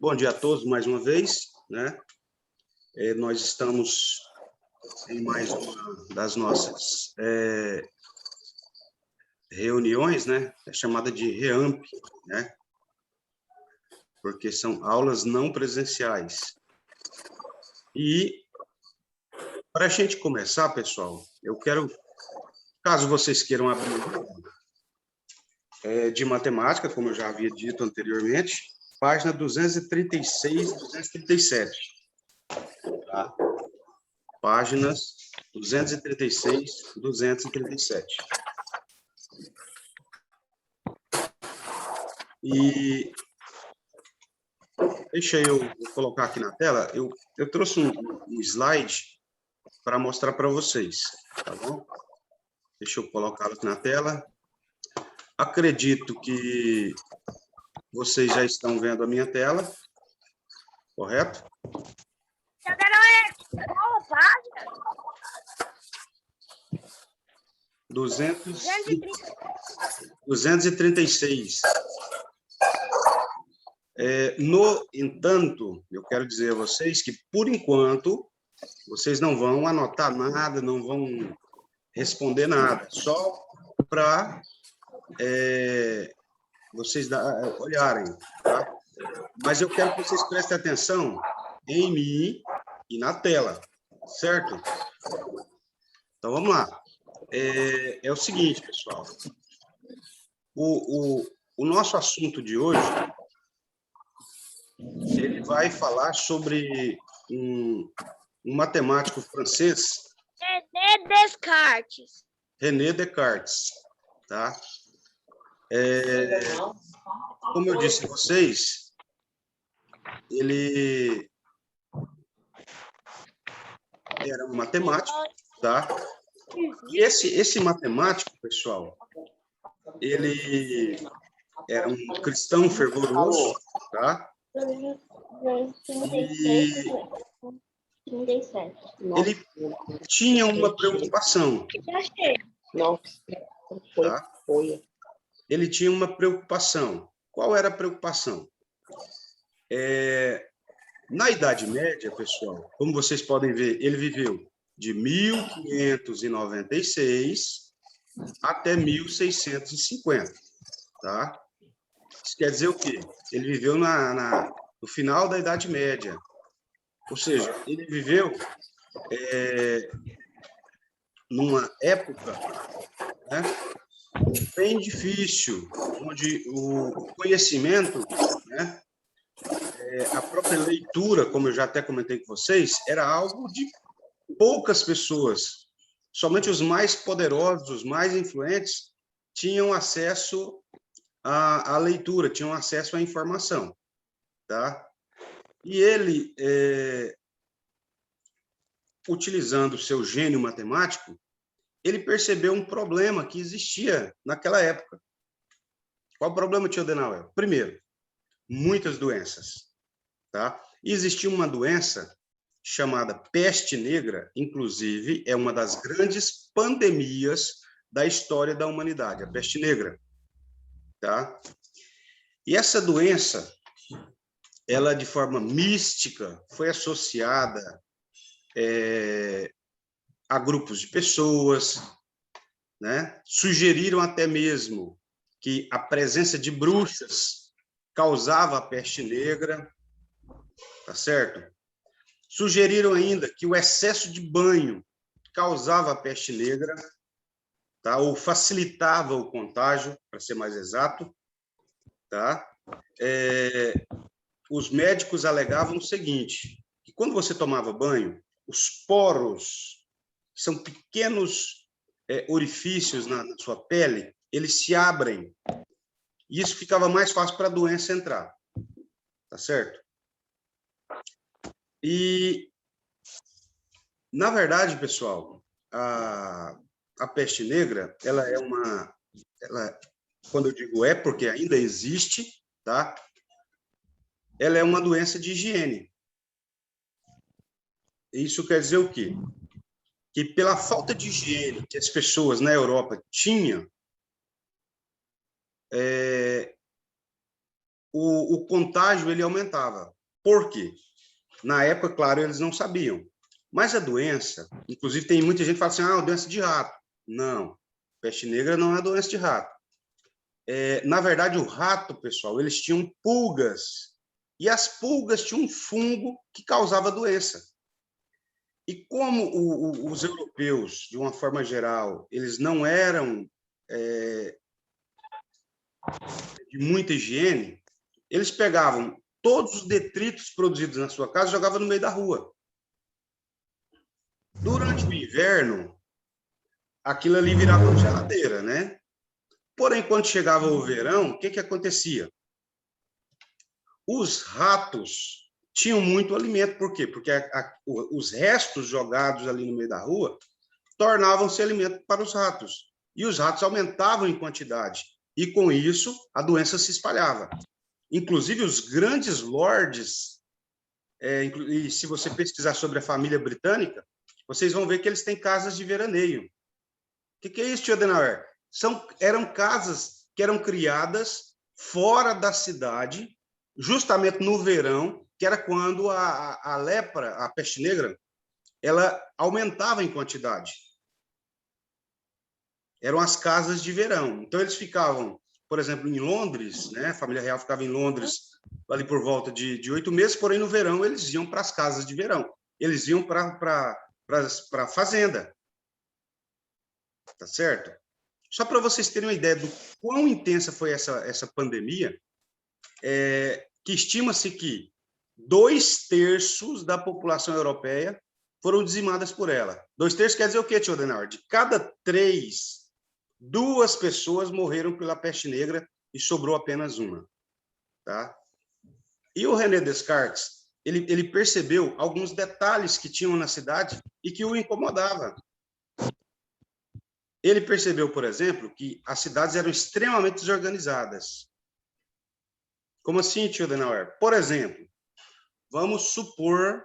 Bom dia a todos mais uma vez, né? Nós estamos em mais uma das nossas reuniões, né? É chamada de REAMP, né? Porque são aulas não presenciais. E para a gente começar, pessoal, eu quero, caso vocês queiram abrir de matemática, como eu já havia dito anteriormente, página 236 e 237. Tá? Páginas 236 e 237. E deixa eu colocar aqui na tela, eu trouxe um slide para mostrar para vocês, tá bom? Deixa eu colocá-lo aqui na tela. Acredito que vocês já estão vendo a minha tela, correto? 236. No entanto, eu quero dizer a vocês que, por enquanto, vocês não vão anotar nada, não vão responder nada, só para vocês olharem, tá? Mas eu quero que vocês prestem atenção em mim e na tela, certo? Então, vamos lá. É o seguinte, pessoal. O nosso assunto de hoje, ele vai falar sobre um matemático francês. René Descartes. René Descartes, tá? Como eu disse a vocês, ele era um matemático, tá? E esse matemático, pessoal, ele era um cristão fervoroso, tá? E ele tinha uma preocupação. Tá? Ele tinha uma preocupação. Qual era a preocupação? Na Idade Média, pessoal, como vocês podem ver, ele viveu de 1596 até 1650, tá? Isso quer dizer o quê? Ele viveu no final da Idade Média. Ou seja, ele viveu numa época, né, bem difícil, onde o conhecimento, né, a própria leitura, como eu já até comentei com vocês, era algo de poucas pessoas. Somente os mais poderosos, os mais influentes, tinham acesso à leitura, tinham acesso à informação, tá? E ele, utilizando o seu gênio matemático, ele percebeu um problema que existia naquela época. Qual o problema, tio Adenauer? Primeiro, muitas doenças, tá? E existia uma doença chamada peste negra, inclusive é uma das grandes pandemias da história da humanidade, a peste negra, tá? E essa doença, ela de forma mística foi associada a grupos de pessoas, né? Sugeriram até mesmo que a presença de bruxas causava a peste negra, tá certo? Sugeriram ainda que o excesso de banho causava a peste negra, tá? Ou facilitava o contágio, para ser mais exato, tá? Os médicos alegavam o seguinte, que quando você tomava banho, os poros, que são pequenos orifícios na sua pele, eles se abrem, e isso ficava mais fácil para a doença entrar, tá certo? E, na verdade, pessoal, a peste negra, ela é quando eu digo porque ainda existe, tá? Ela é uma doença de higiene. Isso quer dizer o quê? Que pela falta de higiene que as pessoas na Europa tinham, o contágio ele aumentava. Por quê? Na época, claro, eles não sabiam. Mas a doença, inclusive tem muita gente que fala assim, ah, doença de rato. Não, peste negra não é doença de rato. Na verdade, o rato, pessoal, eles tinham pulgas. E as pulgas tinham um fungo que causava doença. E como os europeus, de uma forma geral, eles não eram de muita higiene, eles pegavam todos os detritos produzidos na sua casa e jogavam no meio da rua. Durante o inverno, aquilo ali virava uma geladeira, né? Porém, quando chegava o verão, o que acontecia? Os ratos tinham muito alimento. Por quê? Porque os restos jogados ali no meio da rua tornavam-se alimento para os ratos. E os ratos aumentavam em quantidade. E, com isso, a doença se espalhava. Inclusive, os grandes lordes, e se você pesquisar sobre a família britânica, vocês vão ver que eles têm casas de veraneio. O que é isso, tio Adenauer? Eram casas que eram criadas fora da cidade, justamente no verão, que era quando a lepra, a peste negra, ela aumentava em quantidade. Eram as casas de verão. Então, eles ficavam, por exemplo, em Londres, né? A família real ficava em Londres ali por volta de 8 meses, porém, no verão, eles iam para as casas de verão. Eles iam para a fazenda. Tá certo? Só para vocês terem uma ideia do quão intensa foi essa pandemia, que estima-se que 2/3 da população europeia foram dizimadas por ela. 2/3 quer dizer o quê, tio Adenauer? De cada 3, 2 pessoas morreram pela peste negra e sobrou apenas uma. Tá? E o René Descartes, ele percebeu alguns detalhes que tinham na cidade e que o incomodava. Ele percebeu, por exemplo, que as cidades eram extremamente desorganizadas. Como assim, tio Adenauer? Por exemplo, vamos supor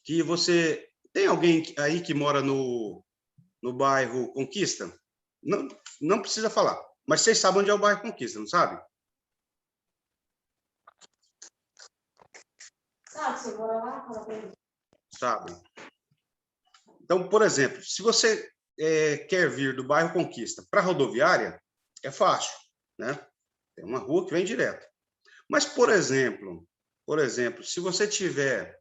que você... Tem alguém aí que mora no bairro Conquista? Não precisa falar, mas vocês sabem onde é o bairro Conquista, não sabe? Sabe, você mora lá? Sabe. Então, por exemplo, se você quer vir do bairro Conquista para a rodoviária, é fácil, né? Tem uma rua que vem direto. Mas, por exemplo, se você tiver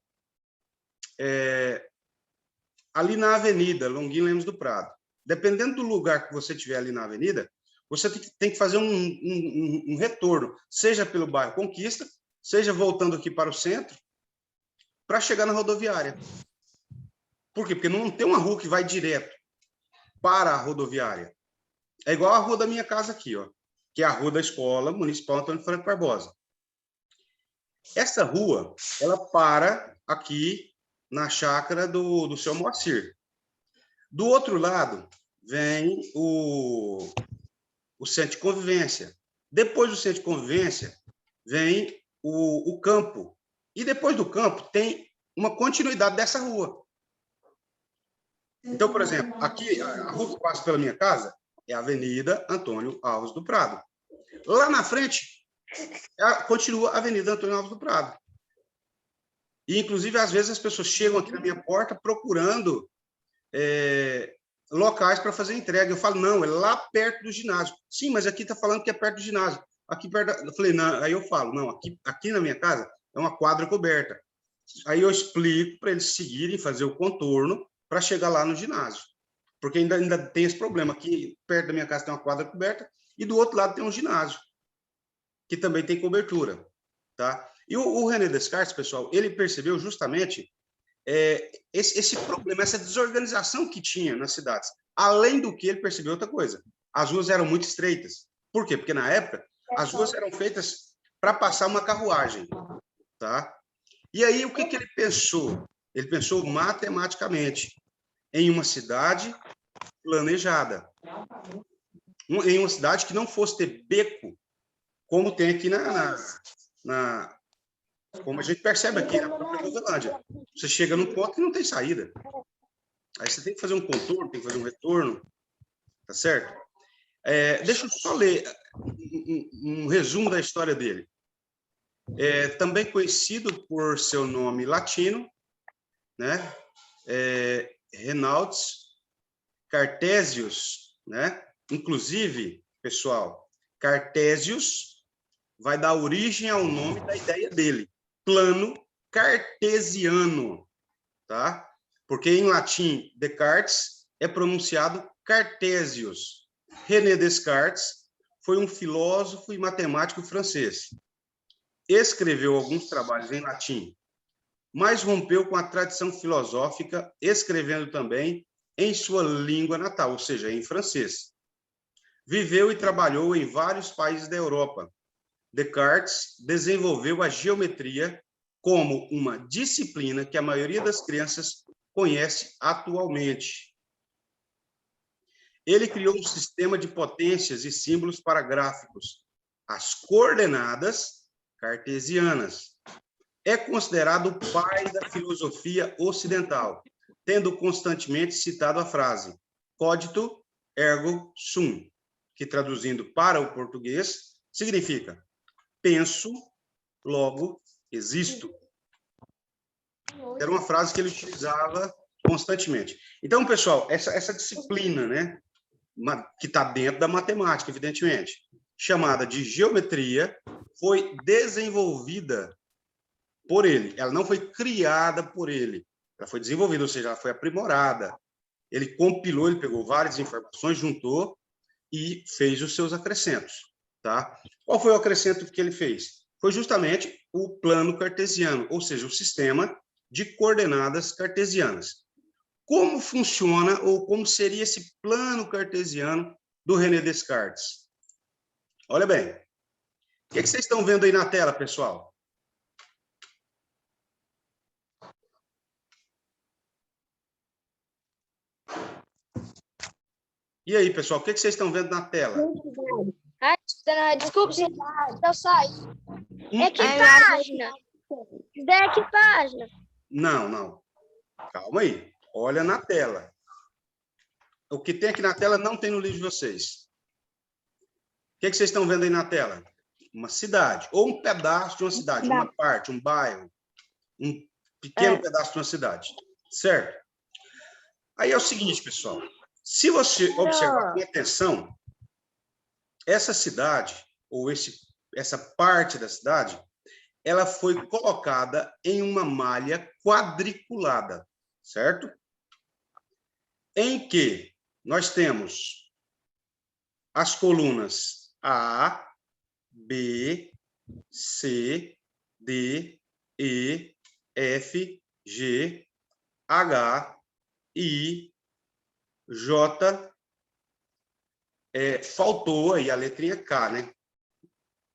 ali na avenida Longuinho Lemos do Prado, dependendo do lugar que você tiver ali na avenida, você tem que fazer um retorno, seja pelo bairro Conquista, seja voltando aqui para o centro, para chegar na rodoviária. Por quê? Porque não tem uma rua que vai direto para a rodoviária. É igual a rua da minha casa aqui, ó, que é a Rua da Escola Municipal Antônio Franco Barbosa. Essa rua, ela para aqui na chácara do seu Moacir. Do outro lado, vem o centro de convivência. Depois do centro de convivência, vem o campo. E depois do campo, tem uma continuidade dessa rua. Então, por exemplo, aqui, a rua que passa pela minha casa é a Avenida Antônio Alves do Prado. Lá na frente, continua a Avenida Antônio Alves do Prado. E, inclusive, às vezes as pessoas chegam aqui na minha porta procurando locais para fazer entrega. Eu falo, não, é lá perto do ginásio. Sim, mas aqui está falando que é perto do ginásio. Aqui perto eu falei, não. Aí eu falo, não, aqui na minha casa é uma quadra coberta. Aí eu explico para eles seguirem, fazer o contorno para chegar lá no ginásio. Porque ainda tem esse problema. Aqui perto da minha casa tem uma quadra coberta e do outro lado tem um ginásio, que também tem cobertura. Tá? E o René Descartes, pessoal, ele percebeu justamente esse problema, essa desorganização que tinha nas cidades. Além do que, ele percebeu outra coisa. As ruas eram muito estreitas. Por quê? Porque, na época, as ruas eram feitas para passar uma carruagem. Tá? E aí, o que ele pensou? Ele pensou matematicamente em uma cidade planejada. Em uma cidade que não fosse ter beco, como tem aqui como a gente percebe aqui na própria Uberlândia. Você chega num ponto que não tem saída. Aí você tem que fazer um contorno, tem que fazer um retorno. Tá certo? Deixa eu só ler um resumo da história dele. Também conhecido por seu nome latino, né? Renatus Cartesius, né? Inclusive, pessoal, Cartesius vai dar origem ao nome da ideia dele, plano cartesiano, tá? Porque em latim, Descartes é pronunciado Cartesius. René Descartes foi um filósofo e matemático francês. Escreveu alguns trabalhos em latim, mas rompeu com a tradição filosófica, escrevendo também em sua língua natal, ou seja, em francês. Viveu e trabalhou em vários países da Europa. Descartes desenvolveu a geometria como uma disciplina que a maioria das crianças conhece atualmente. Ele criou um sistema de potências e símbolos para gráficos, as coordenadas cartesianas. É considerado o pai da filosofia ocidental, tendo constantemente citado a frase cogito ergo sum, que traduzindo para o português significa penso, logo existo. Era uma frase que ele utilizava constantemente. Então, pessoal, essa disciplina, né, que está dentro da matemática, evidentemente, chamada de geometria, foi desenvolvida por ele. Ela não foi criada por ele. Ela foi desenvolvida, ou seja, ela foi aprimorada. Ele compilou, ele pegou várias informações, juntou e fez os seus acrescentos, tá? Qual foi o acrescento que ele fez? Foi justamente o plano cartesiano, ou seja, o sistema de coordenadas cartesianas. Como funciona ou como seria esse plano cartesiano do René Descartes? Olha bem, o que vocês estão vendo aí na tela, pessoal? E aí, pessoal, o que vocês estão vendo na tela? Desculpa, não sai. É que página? É que página? Não. Calma aí. Olha na tela. O que tem aqui na tela não tem no livro de vocês. O que vocês estão vendo aí na tela? Uma cidade, ou um pedaço de uma cidade, uma parte, um bairro, um pequeno pedaço de uma cidade, certo? Aí é o seguinte, pessoal. Se você observar com atenção, essa cidade, ou essa parte da cidade, ela foi colocada em uma malha quadriculada, certo? Em que nós temos as colunas A, B, C, D, E, F, G, H, I, J, faltou aí a letrinha K, né?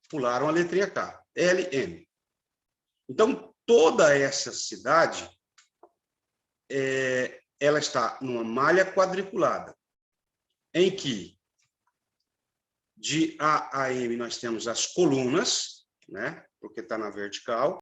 Pularam a letrinha K, L, M. Então, toda essa cidade, ela está numa malha quadriculada, em que de A a M nós temos as colunas, né? Porque está na vertical,